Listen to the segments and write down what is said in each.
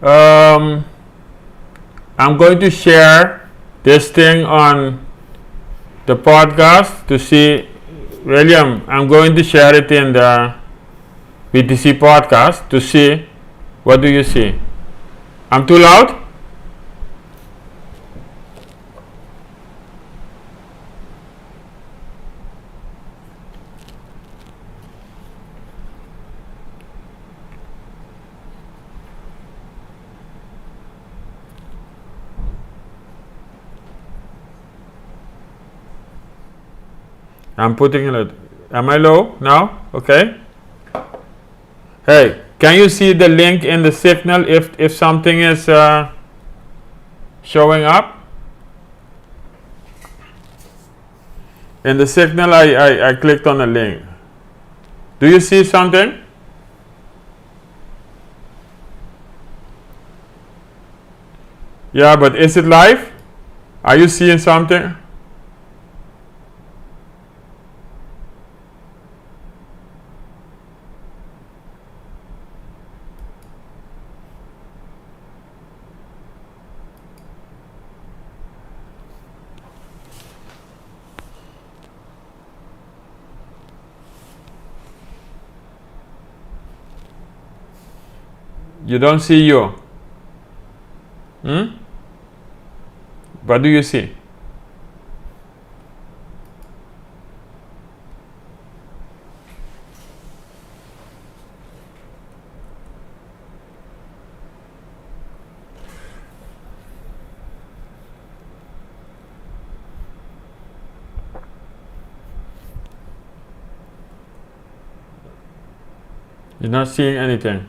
Um, I'm going to share this thing on the podcast to see. William, I'm going to share it in the BTC podcast to see what do you see. I'm too loud? I'm putting it. Am I low now? Okay. Hey, can you see the link in the signal if something is showing up? In the signal, I clicked on the link. Do you see something? Yeah, but is it live? Are you seeing something? You don't see you. What do you see? You're not seeing anything.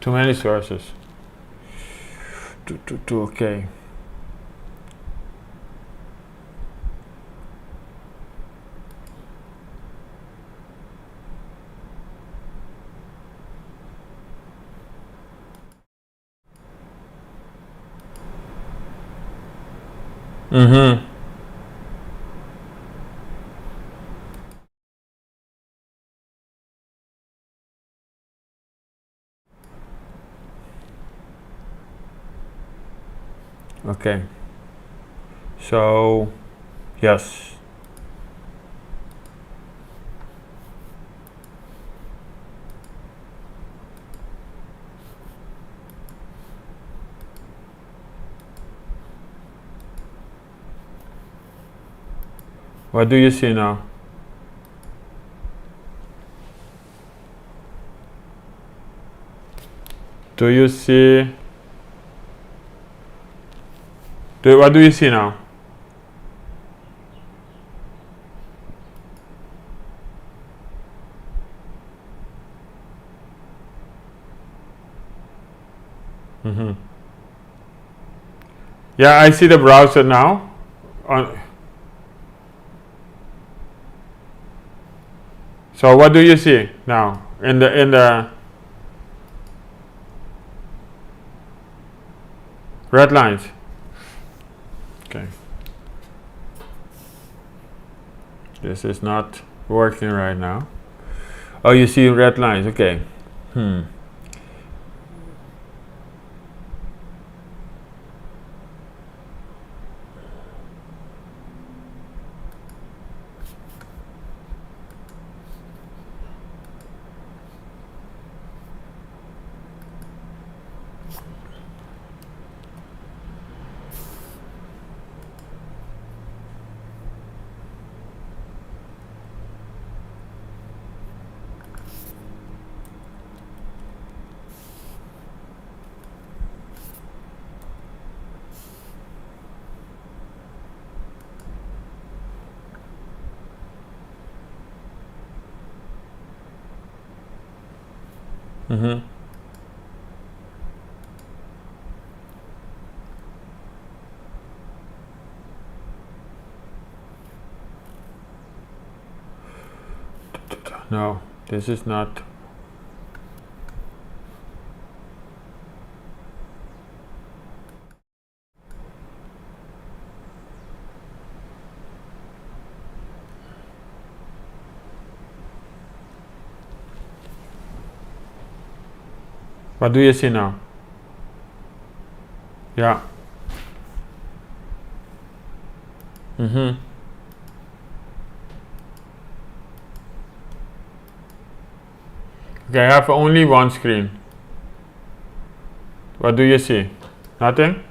Too many sources. Okay. Okay. So, yes. What do you see now? Do you see? What do you see now? Yeah, I see the browser now. So what do you see now in the red lines? Okay. This is not working right now. Oh, you see red lines. Okay. No, this is not. What do you see now? Yeah. Mm-hmm. Okay, I have only one screen. What do you see? Nothing?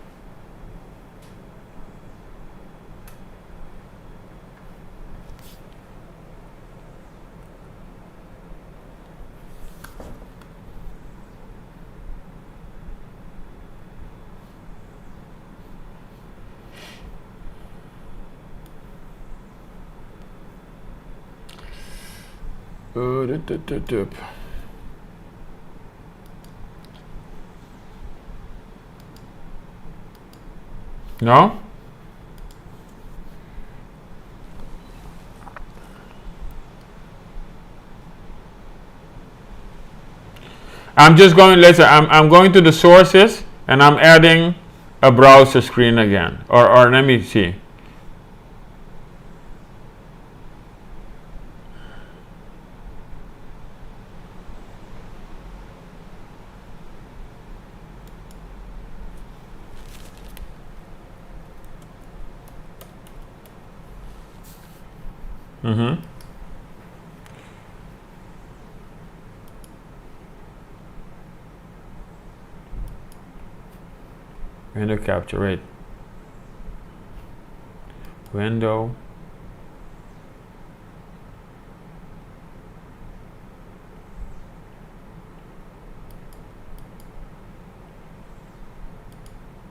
No? I'm just going, listen, I'm going to the sources and I'm adding a browser screen again. Or let me see. Mm-hmm. Window capture, wait. Window.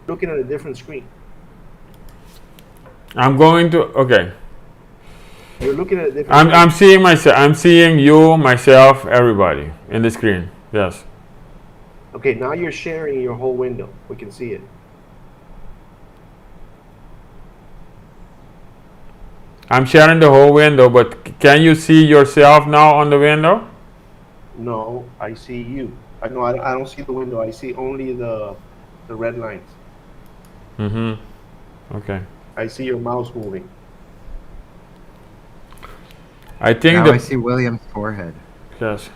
Looking at a different screen. I'm going to, okay. You're looking at a different I'm seeing myself, I'm seeing you, myself, everybody in the screen. Yes. Okay, now you're sharing your whole window. We can see it. I'm sharing the whole window, but can you see yourself now on the window? No, I see you. I don't see the window. I see only the red lines. Mm-hmm. Okay. I see your mouse moving. I think Now I see William's forehead. Yes.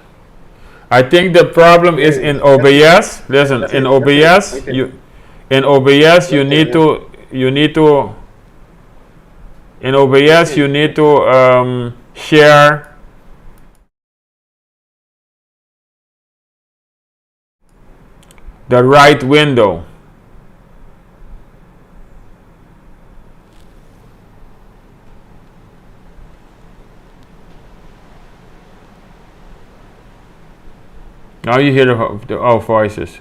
I think the problem is in OBS. Listen, in OBS, you need to in OBS you need to share the right window. Now you hear our voices.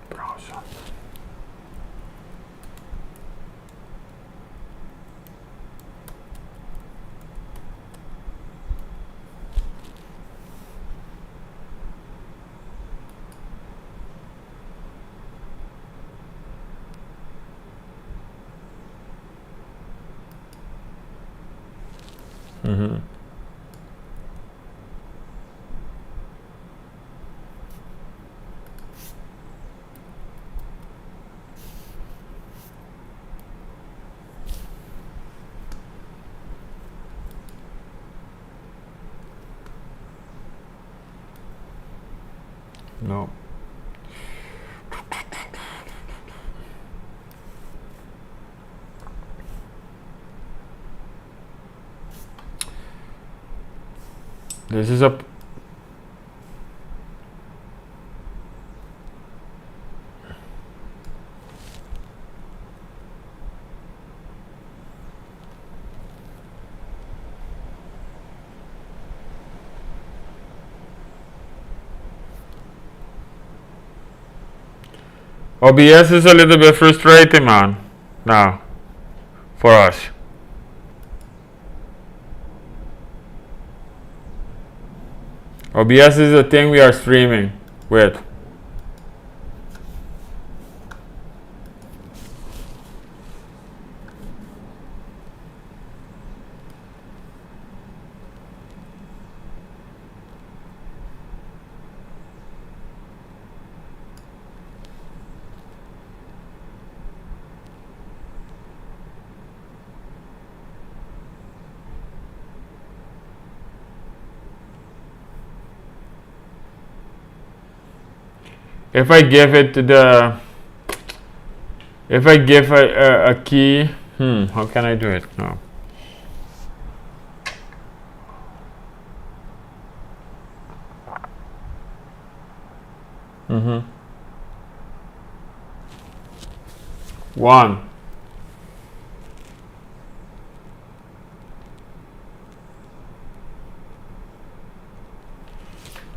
Browser. Mm-hmm. No. This is a OBS is a little bit frustrating, man. Now, for us. OBS is the thing we are streaming with. if I give it to the, if I give a key, how can I do it? No. One.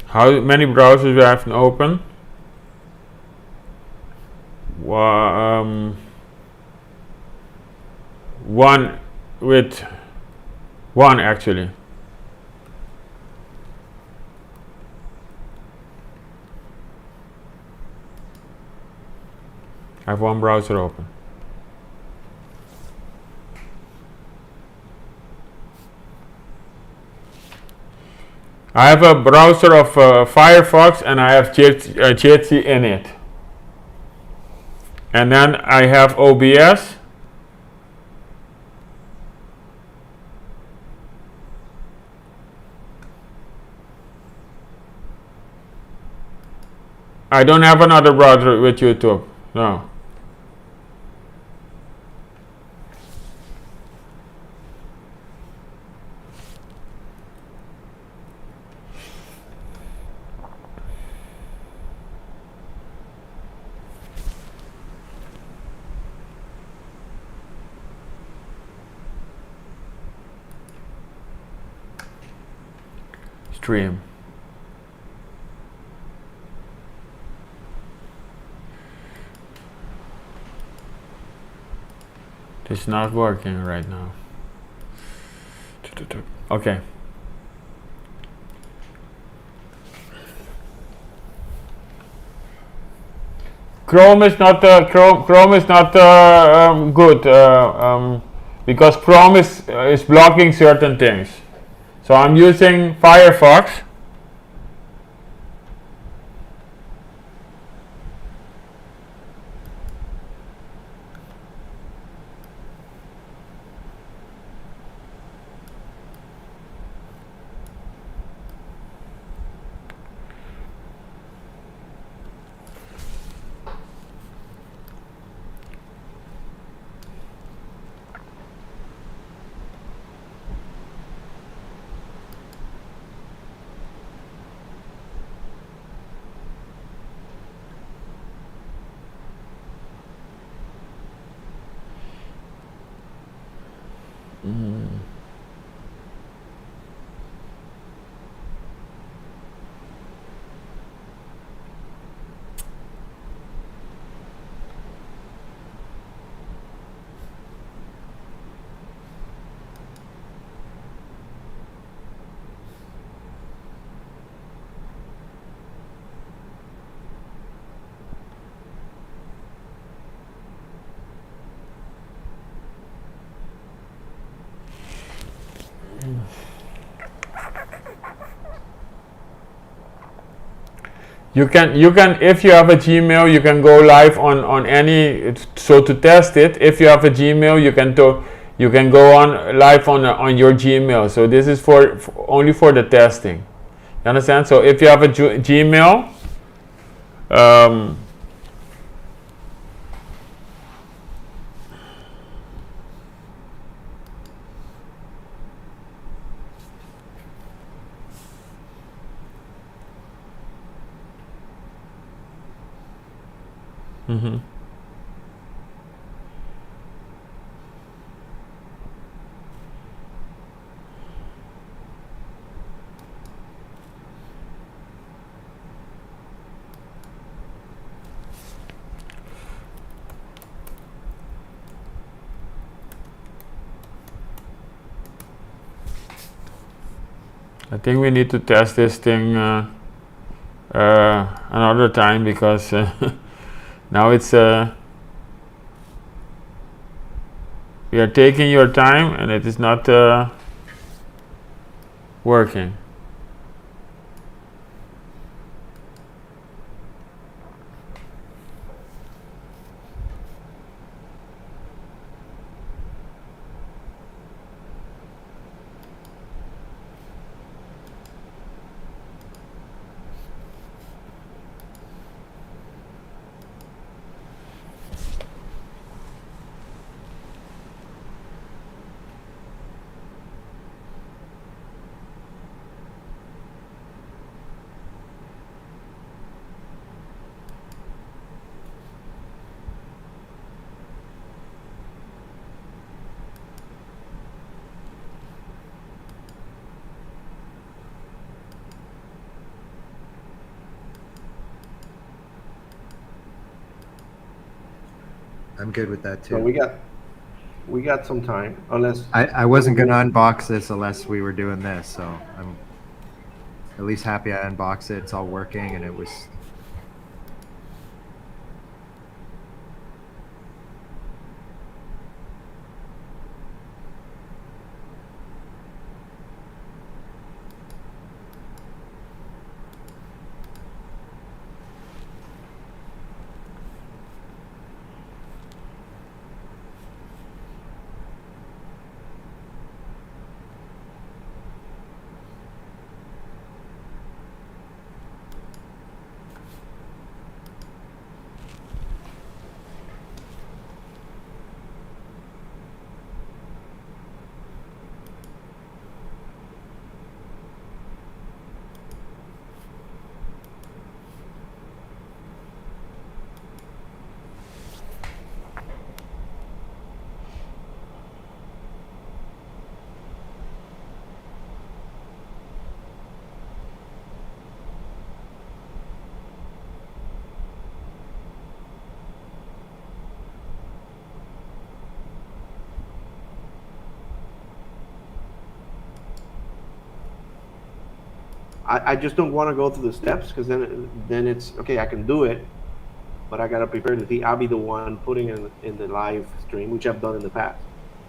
How many browsers do I have to open? One with one actually. I have one browser open. I have a browser of Firefox and I have Jitsi in it. And then I have OBS. I don't have another browser with YouTube. No. Stream. It's not working right now. Okay. Chrome is not good because Chrome is blocking certain things. So I'm using Firefox. You can if you have a Gmail, you can go live on any. So to test it, if you have a Gmail, you can go on live on your Gmail. So this is for only for the testing. You understand? So if you have a Gmail, I think we need to test this thing another time because now it's we are taking your time and it is not working. I'm good with that So too. we got some time, unless I wasn't gonna unbox this unless we were doing this, so I'm at least happy I unboxed it. It's all working, and it was. I just don't want to go through the steps, because then it's okay. I can do it, but I gotta prepare to I'll be the one putting in the live stream, which I've done in the past.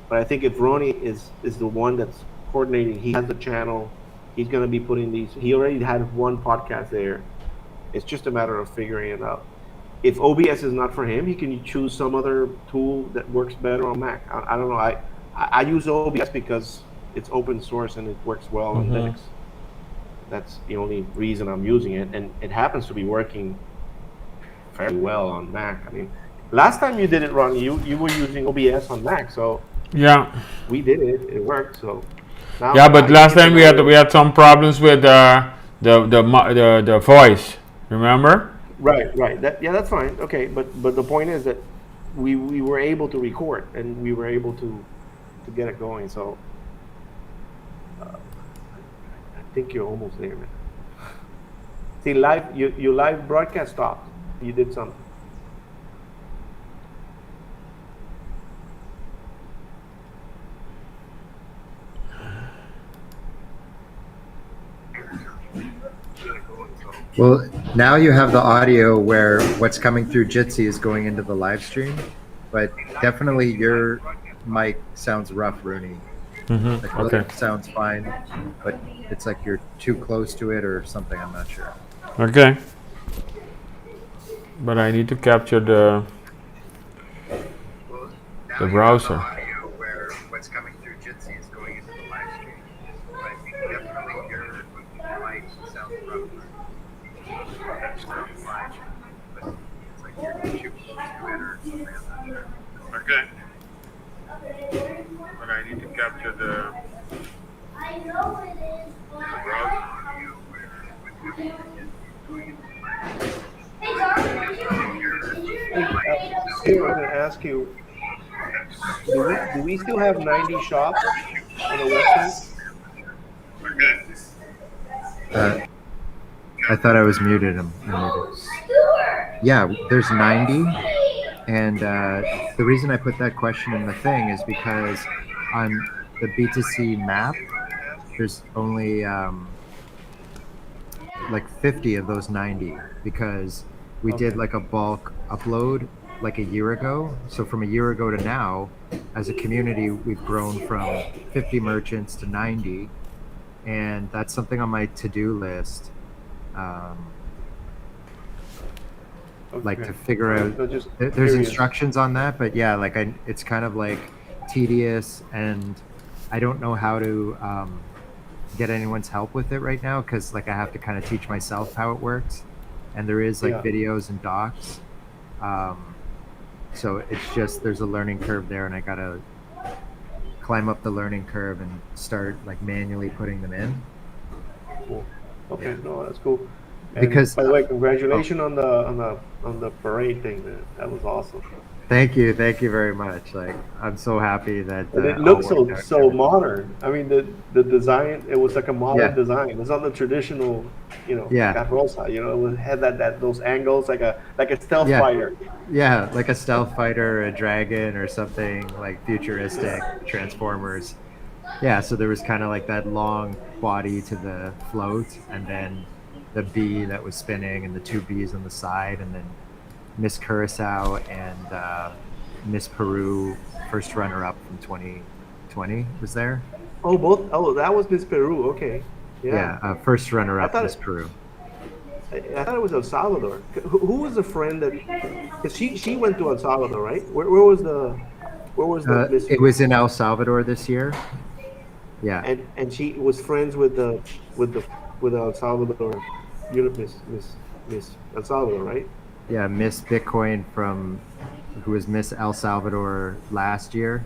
But I think if Ronnie is the one that's coordinating, he has the channel. He's gonna be putting these. He already had one podcast there. It's just a matter of figuring it out. If OBS is not for him, he can choose some other tool that works better on Mac. I don't know. I use OBS because it's open source and it works well on Linux. That's the only reason I'm using it, and it happens to be working fairly well on Mac. I mean, last time you did it, Ronnie, you were using OBS on Mac, so Yeah. we did it. It worked. So now Yeah, but last time we had some problems with the voice. Remember? right. That's fine. Okay, but the point is that we were able to record, and we were able to get it going. So I think you're almost there, man. See, your live broadcast stopped. You did something. Well, now you have the audio where what's coming through Jitsi is going into the live stream, but definitely your mic sounds rough, Rooney. Like, Okay. it sounds fine, but it's like you're too close to it or something. I'm not sure. Okay. But I need to capture the browser. Where what's coming through Jitsi is going into the live stream, but definitely your mic sounds rough. It's like you're too close to it or something. I'm not sure. Okay. But I need to capture the Here, I'm going to ask you: do we still have 90 shops on the website? I thought I was muted. I'm muted. Yeah, there's 90, and the reason I put that question in the thing is because on the BTC map, there's only like 50 of those 90 because we did like a bulk upload like a year ago. So from a year ago to now, as a community, we've grown from 50 merchants to 90, and that's something on my to-do list. Like to figure out. There's instructions on that, but yeah, like it's kind of like tedious, and I don't know how to get anyone's help with it right now because like I have to kind of teach myself how it works, and there is like videos and docs. So it's just there's a learning curve there, and I gotta climb up the learning curve and start like manually putting them in. Cool. Okay, no, that's cool. And because by the way, congratulations on the parade thing, man. That was awesome. thank you very much. Like I'm so happy that And it all looks worked out. so modern. I mean, the design, it was like a modern Yeah. design. It's not the traditional, Yeah. carroza. It had those angles like a stealth Yeah. fighter. Yeah, like a stealth fighter, a dragon, or something like futuristic Transformers. Yeah, so there was kind of like that long body to the float, and then the bee that was spinning, and the two bees on the side, and then Miss Curacao and Miss Peru, first runner-up from 2020, was there. Oh, both. Oh, that was Miss Peru. Okay. Yeah. Yeah, first runner-up, thought Miss it- Peru. I thought it was El Salvador. Who was the friend that? Because she went to El Salvador, right? Where was the Miss? It was in El Salvador this year. Yeah. And she was friends with El Salvador, Miss El Salvador, right? Yeah, Miss Bitcoin who was Miss El Salvador last year.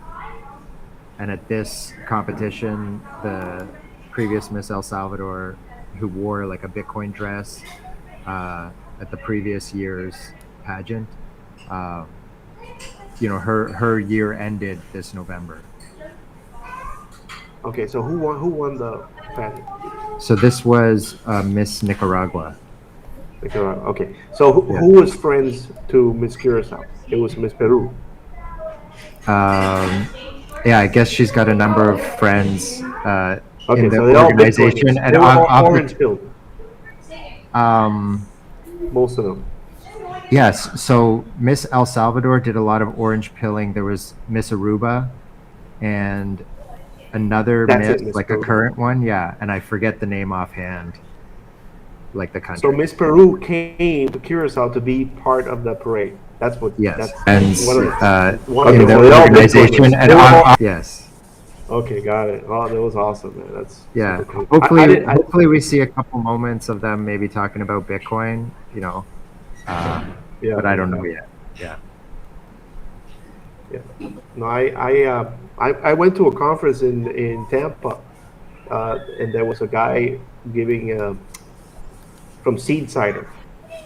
And at this competition, the previous Miss El Salvador, who wore like a Bitcoin dress at the previous year's pageant, her year ended this November. Okay, so who won the pageant? So this was Miss Nicaragua. Nicaragua. Okay, so who was friends to Miss Curacao? It was Miss Peru. Yeah, I guess she's got a number of friends Okay, in the so they all organization, Bitcoiners. They were all orange pilled. Most of them. Yes, so Miss El Salvador did a lot of orange pilling. There was Miss Aruba and another That's Miss, like a Peru. current one, yeah, and I forget the name offhand, like the country. So Miss Peru came to Curacao to be part of the parade. That's what. Yes, That's and wonderful. in the They all organization, Bitcoiners. and They were all- yes, Okay, got it. Oh, that was awesome, man. That's yeah. super cool. Hopefully, we see a couple moments of them maybe talking about Bitcoin, Yeah, but I don't know yet. Yeah. Yeah. No, I went to a conference in Tampa, and there was a guy giving from Seed Cider.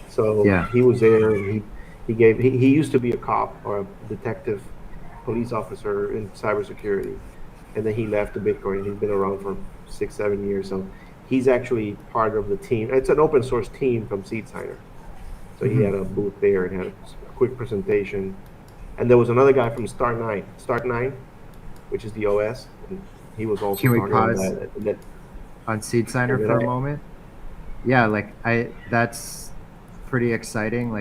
So Yeah. he was there, and he used to be a cop or a detective, police officer in cybersecurity, and then he left the Bitcoin. He's been around for 6-7 years, so he's actually part of the team. It's an open source team from Seed Cider. So he had a booth there and had a quick presentation. And there was another guy from Start9, which is the OS, and he was also Can we talking about pause that. on Seed Signer for a moment? Yeah, that's pretty exciting.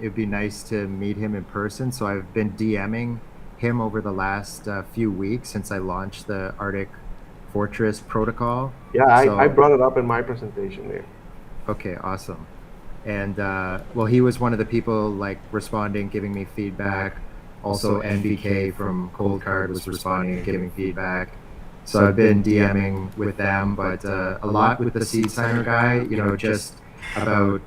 It'd be nice to meet him in person. So I've been DMing him over the last few weeks since I launched the Arctic Fortress protocol. Yeah, I brought it up in my presentation there. Okay, awesome. And he was one of the people responding, giving me feedback. Also, NBK from Cold Card was responding and giving feedback. So I've been DMing with them, but a lot with the Seed Signer guy, just about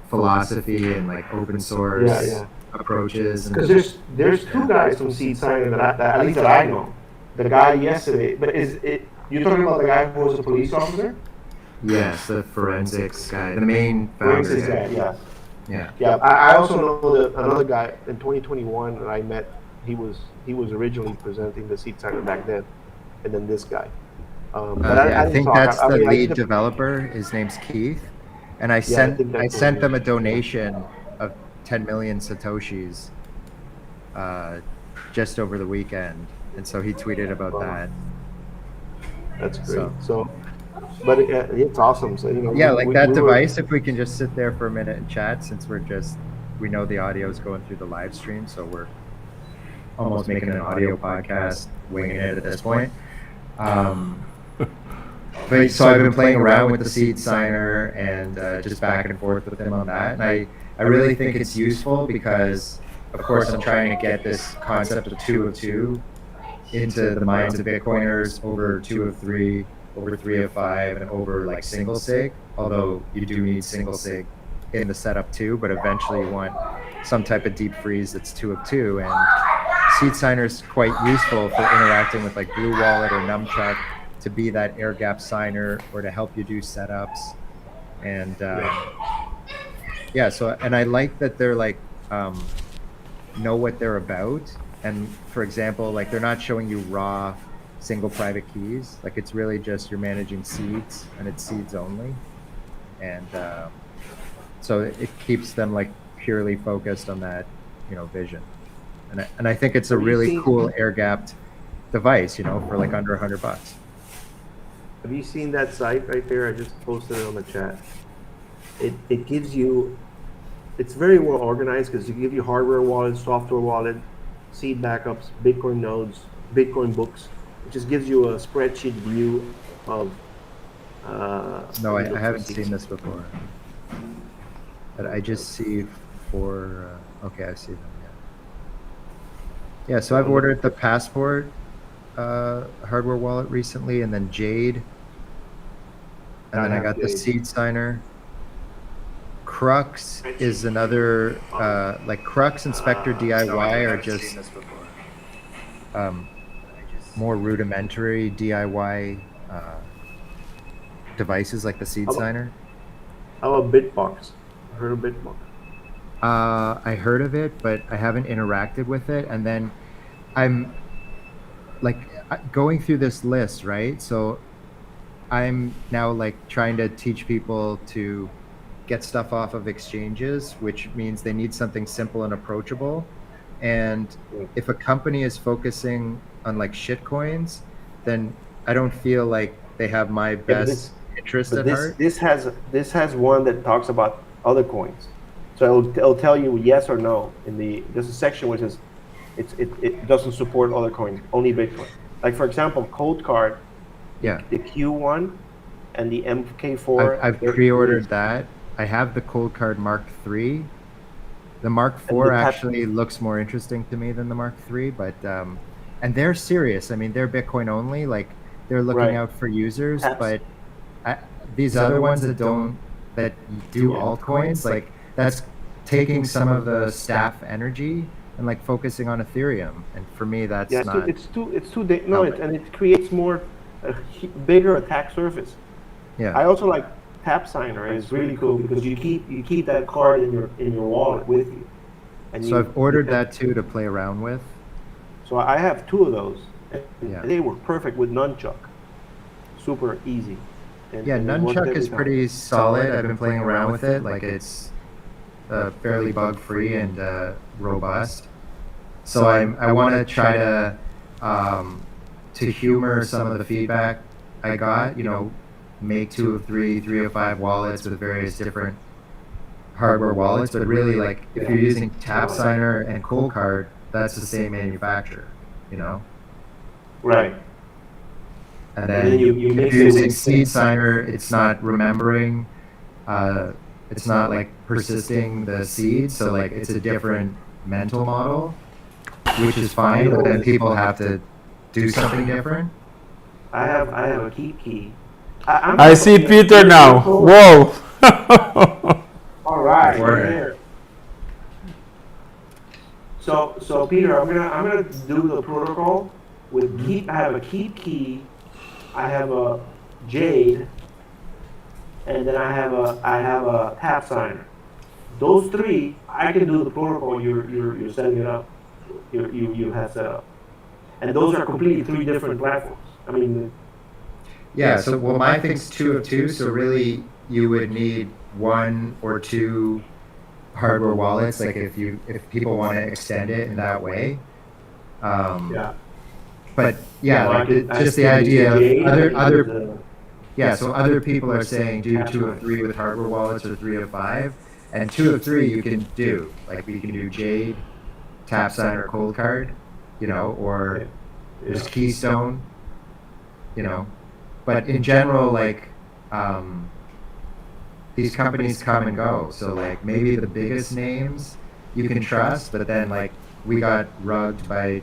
philosophy and open source approaches. Because there's two guys from Seed Signer that at least that I know. The guy yesterday, but you're talking about the guy who was a police officer? Yes, the forensics guy, the main founder. Forensics guy, Yeah. Yeah, I also know another guy in 2021 that I met. He was originally presenting the Seed Signer back then, and then this guy. But I think that's the lead developer. His name's Keith, and I sent them a donation of 10 million satoshis just over the weekend, and so he tweeted about that. That's great. But it's awesome. So that device. If we can just sit there for a minute and chat, since we know the audio is going through the live stream, so we're almost making an audio podcast, winging it at this point. But so I've been playing around with the Seed Signer and just back and forth with them on that, and I really think it's useful because, of course, I'm trying to get this concept of 2 of 2 into the minds of Bitcoiners over 2 of 3. Over 3 of 5 and over single sig, although you do need single sig in the setup too, but eventually you want some type of deep freeze that's 2 of 2, and Seed Signer is quite useful for interacting with Blue Wallet or Numchuck to be that air gap signer or to help you do setups. And Yeah, so and I like that they're like know what they're about, and for example, like they're not showing you raw single private keys. Like it's really just you're managing seeds, and it's seeds only, and so it keeps them like purely focused on that, vision. And I think it's a Have you really seen- cool air gapped device, for like under $100. Have you seen that site right there? I just posted it on the chat. It gives you, it's very well organized because it gives you hardware wallet, software wallet, seed backups, Bitcoin nodes, Bitcoin books. It just gives you a spreadsheet view of. No, I haven't seen this before. But I just see for, okay, I see them, yeah. Yeah, so I've ordered the Passport hardware wallet recently, and then Jade. And then I got the Seed Signer. Crux is another, like Crux and Spectre DIY are just more rudimentary DIY devices like the Seed Signer. How about Bitbox? Heard of Bitbox? I heard of it, but I haven't interacted with it. And then I'm like going through this list, right? So I'm now like trying to teach people to get stuff off of exchanges, which means they need something simple and approachable. And if a company is focusing on like shit coins, then I don't feel like they have my best interest at heart. This has one that talks about other coins, so it'll tell you yes or no there's a section which is it doesn't support other coins, only Bitcoin. Like for example, Cold Card, Yeah, the Q1 and the MK4. I've pre-ordered that. I have the Cold Card Mark III. The Mark IV actually looks more interesting to me than the Mark III, but and they're serious. I mean, they're Bitcoin only. Like they're looking out for users, but these other ones that do altcoins, like that's taking some of the staff energy and like focusing on Ethereum. And for me, that's not. It's too and it creates more bigger attack surface. Yeah. I also like Tap Signer. It's really cool because you keep that card in your wallet with you. And so I've ordered that too to play around with. So I have 2 of those. Yeah. They work perfect with Nunchuck. Super easy. And Nunchuck is pretty solid. I've been playing around with it. Like it's fairly bug-free and robust. So I want to try to humor some of the feedback I got. Make 2 of 3, 3 of 5 wallets with various different hardware wallets. But really, like if you're using Tap Signer and Cold Card, that's the same manufacturer. Right. And then if you're using Seed Signer, it's not remembering, it's not like persisting the seed, so like it's a different mental model, which is fine, but then people have to do something different. I have a key. I see Peter now. Whoa. All right. Here. So Peter, I'm gonna do the protocol with keep. I have a keep key. I have a Jade, and then I have a Tap Signer. Those 3, I can do the protocol you're setting it up. You have set up, and those are completely 3 different platforms. I mean. Yeah. So my thing's 2 of 2. So really, you would need 1 or 2 hardware wallets. Like if people want to extend it in that way. Yeah. But yeah, like just the idea of other. Yeah, so other people are saying do 2 of 3 with hardware wallets or 3 of 5, and 2 of 3 you can do. Like you can do Jade, Tap Signer, Cold Card, or just Keystone, But in general, like these companies come and go. So like maybe the biggest names you can trust, but then like we got rugged by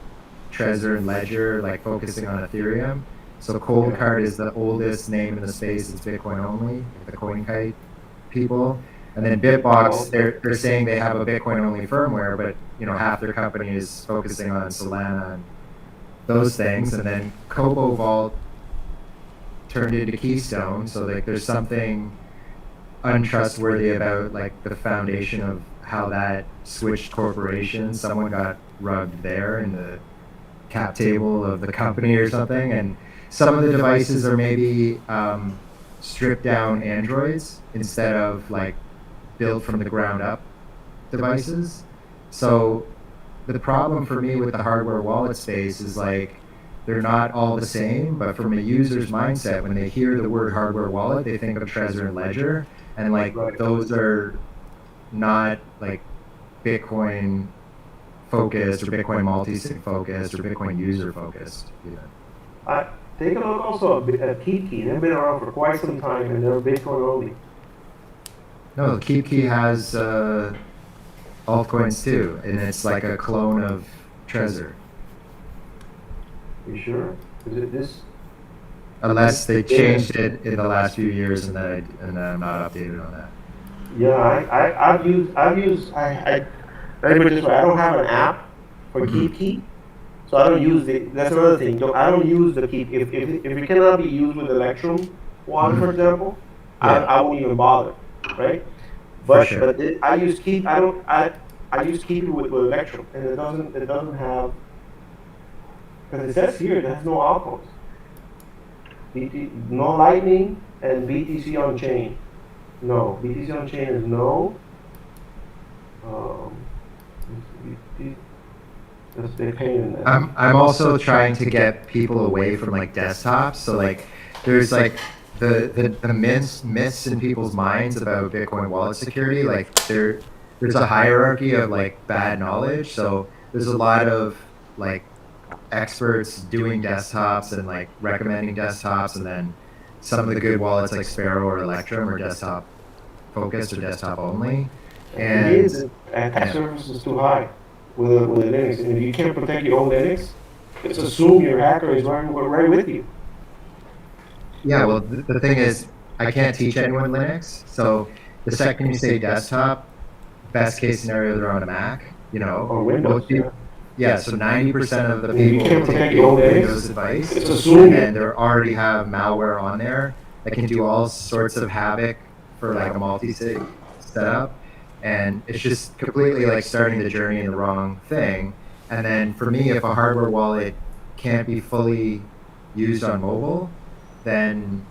Trezor and Ledger, like focusing on Ethereum. So Cold Card is the oldest name in the space. It's Bitcoin only, the CoinKite people. And then Bitbox, they're saying they have a Bitcoin only firmware, but half their company is focusing on Solana and those things. And then Kobo Vault turned into Keystone. So like there's something untrustworthy about like the foundation of how that switched corporations. Someone got rugged there in the cap table of the company or something, and some of the devices are maybe stripped down Androids instead of like built from the ground up devices. So the problem for me with the hardware wallet space is like they're not all the same, but from a user's mindset, when they hear the word hardware wallet, they think of Trezor and Ledger, and like those are not like Bitcoin focused or Bitcoin multi-sig focused or Bitcoin user focused. Take a look also at KeepKey. They've been around for quite some time, and they're Bitcoin only. No, KeepKey has altcoins too, and it's like a clone of Trezor. You sure? Is it this? Unless they changed it in the last few years, and I'm not updated on that. Yeah, I've used. Let me put it this way. I don't have an app for KeepKey, so I don't use it. That's another thing. So I don't use the Keep. If it cannot be used with Electrum wallet, for example, I won't even bother, right? But I use Keep. I use Keep with Electrum, and it doesn't have. Because it says here it has no altcoins. No Lightning and BTC on chain. No, BTC on chain is no. That's a big pain in there. I'm also trying to get people away from like desktops. So like there's like the myths in people's minds about Bitcoin wallet security. Like there's a hierarchy of like bad knowledge. So there's a lot of like experts doing desktops and like recommending desktops, and then some of the good wallets like Sparrow or Electrum are desktop focused or desktop only. And attack surface is too high with Linux, and if you can't protect your own Linux, just assume your hacker is right with you. Yeah, well, the thing is, I can't teach anyone Linux, so the second you say desktop, best case scenario they're on a Mac, you know, or Windows. Yeah, so 90% of the people take Windows device, and they already have malware on there that can do all sorts of havoc for like a multi-sig setup, and it's just completely like starting the journey in the wrong thing. And then for me, if a hardware wallet can't be fully used on mobile, then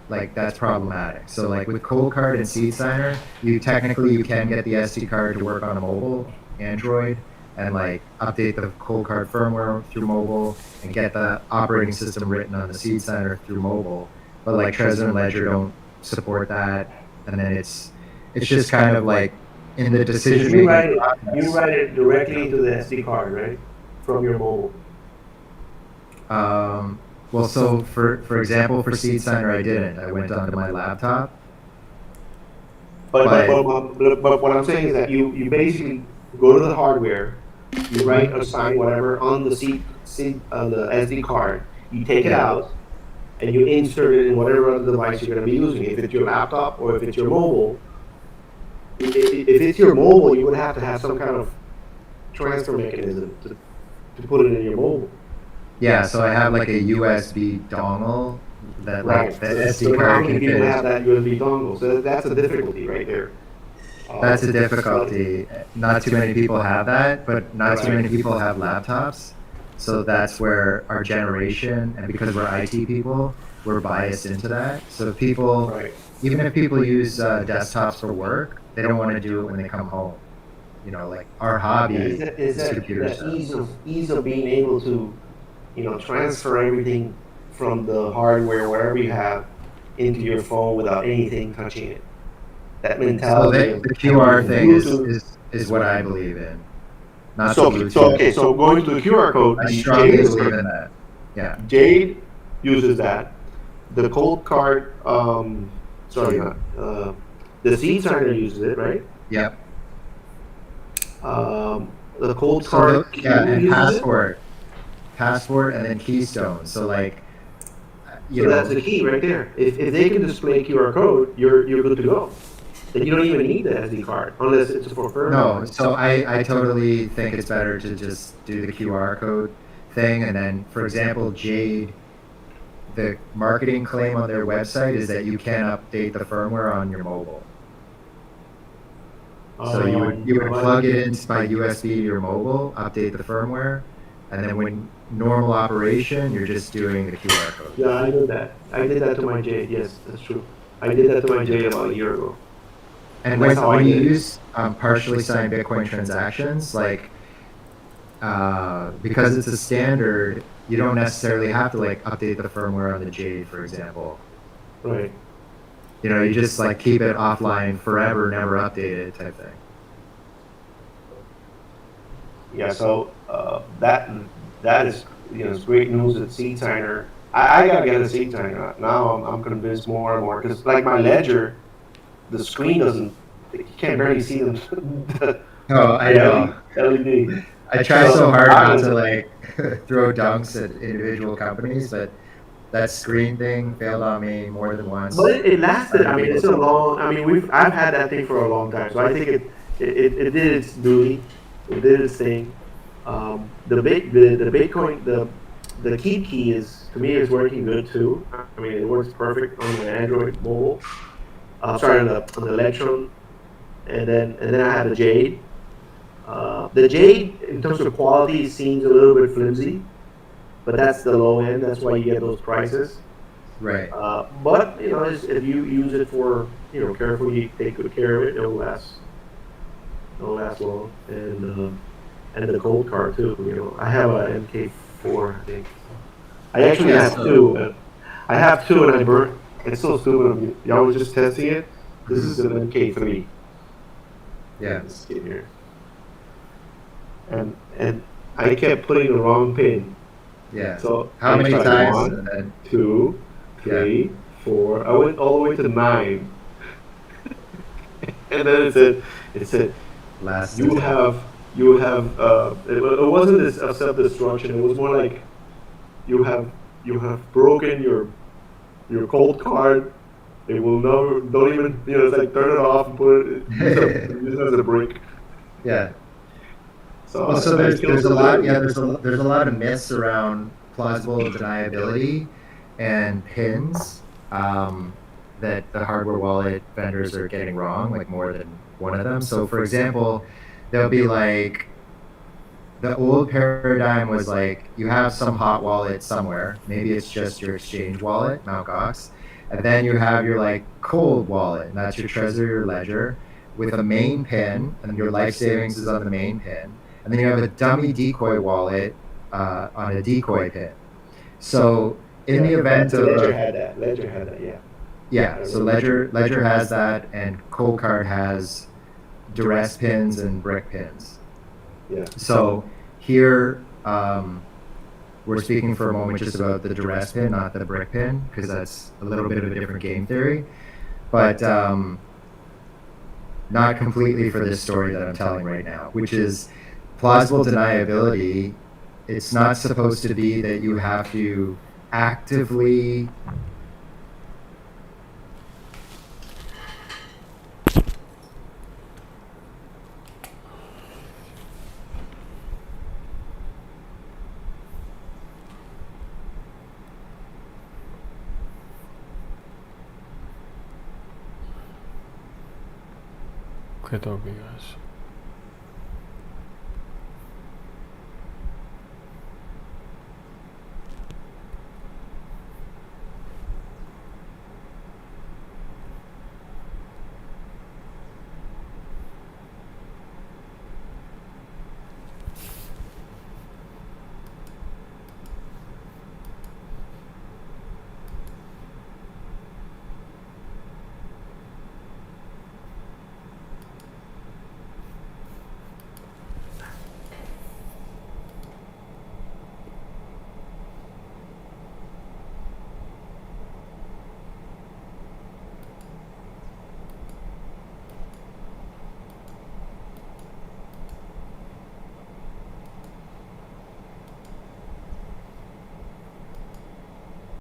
like that's problematic. So like with Cold Card and Seed Signer, you can get the SD card to work on a mobile Android, and like update the Cold Card firmware through mobile and get the operating system written on the Seed Signer through mobile. But like Trezor and Ledger don't support that, and then it's just kind of like in the decision making process. You write it directly into the SD card, right, from your mobile. Well, so for example, for Seed Signer, I didn't. I went onto my laptop. But what I'm saying is that you basically go to the hardware, you write or sign whatever on the on the SD card, you take it out, and you insert it in whatever other device you're going to be using. If it's your laptop or if it's your mobile, if it's your mobile, you would have to have some kind of transfer mechanism to put it in your mobile. Yeah, so I have like a USB dongle that like the SD card how many people have that USB dongle? So that's a difficulty right there. That's a difficulty. Not too many people have that, but not too many people have laptops. So that's where our generation, and because we're IT people, we're biased into that. So people, even if people use desktops for work, they don't want to do it when they come home. You know, like our hobby is computer stuff. Ease of being able to, transfer everything from the hardware, wherever you have, into your phone without anything touching it. That mentality. So the QR thing is what I believe in. Not so going to the QR code, I strongly believe in that. Yeah. Jade uses that. The Cold Card, the Seed Signer uses it, right? Yep. The Cold Card, and Passport, and then Keystone. So like, that's the key right there. If they can display QR code, you're good to go. Then you don't even need the SD card unless it's for firmware. No, so I totally think it's better to just do the QR code thing, and then for example, Jade the marketing claim on their website is that you can update the firmware on your mobile. So you would plug it in by USB to your mobile, update the firmware, and then when normal operation, you're just doing the QR code. Yeah, I know that. I did that to my Jade. Yes, that's true. I did that to my Jade about a year ago. And when you use partially signed Bitcoin transactions, like because it's a standard, you don't necessarily have to like update the firmware on the Jade, for example. Right. You know, you just like keep it offline forever, never update it type thing. Yeah. So that is it's great news at Seed Signer. I gotta get a Seed Signer now. I'm convinced more and more because like my ledger, the screen doesn't. You can't barely see them. Oh, I know. LED. I try so hard not to like throw dunks at individual companies, but that screen thing failed on me more than once. But it lasted. I mean, it's a long. I mean, I've had that thing for a long time, so I think it did its duty. It did its thing. The Bitcoin the Keep key is to me is working good too. I mean, it works perfect on the Android mobile. Sorry, on the Electron, and then I have the Jade. The Jade, in terms of quality, seems a little bit flimsy, but that's the low end. That's why you get those prices. Right. But if you use it for carefully, take good care of it, it'll last. It'll last long, and the cold card too. I have a MK4, I think. I actually have two. I have two, and I burnt. It's so stupid of me. Y'all was just testing it. This is an MK3. Yeah. This kid here. And I kept putting the wrong pin. Yeah. So how many times? 1, 2, 3, 4. I went all the way to 9. And then it said Last you have it wasn't this self-destruction. It was more like you have broken your cold card. It will never, don't even, it's like turn it off and put it use it as a brick. Yeah. So there's a lot. Yeah, there's a lot of myths around plausible deniability and pins that the hardware wallet vendors are getting wrong, like more than one of them. So, for example, they'll be like, the old paradigm was like, you have some hot wallet somewhere. Maybe it's just your exchange wallet, Mt. Gox. And then you have your like cold wallet, and that's your Trezor or Ledger with a main pin, and your life savings is on the main pin. And then you have a dummy decoy wallet on a decoy pin. So in the event of Ledger had that, yeah. Yeah, so Ledger has that, and Cold Card has duress pins and brick pins. Yeah. So here we're speaking for a moment just about the duress pin, not the brick pin, because that's a little bit of a different game theory. But not completely for this story that I'm telling right now, which is plausible deniability. It's not supposed to be that you have to actively Okay, guys.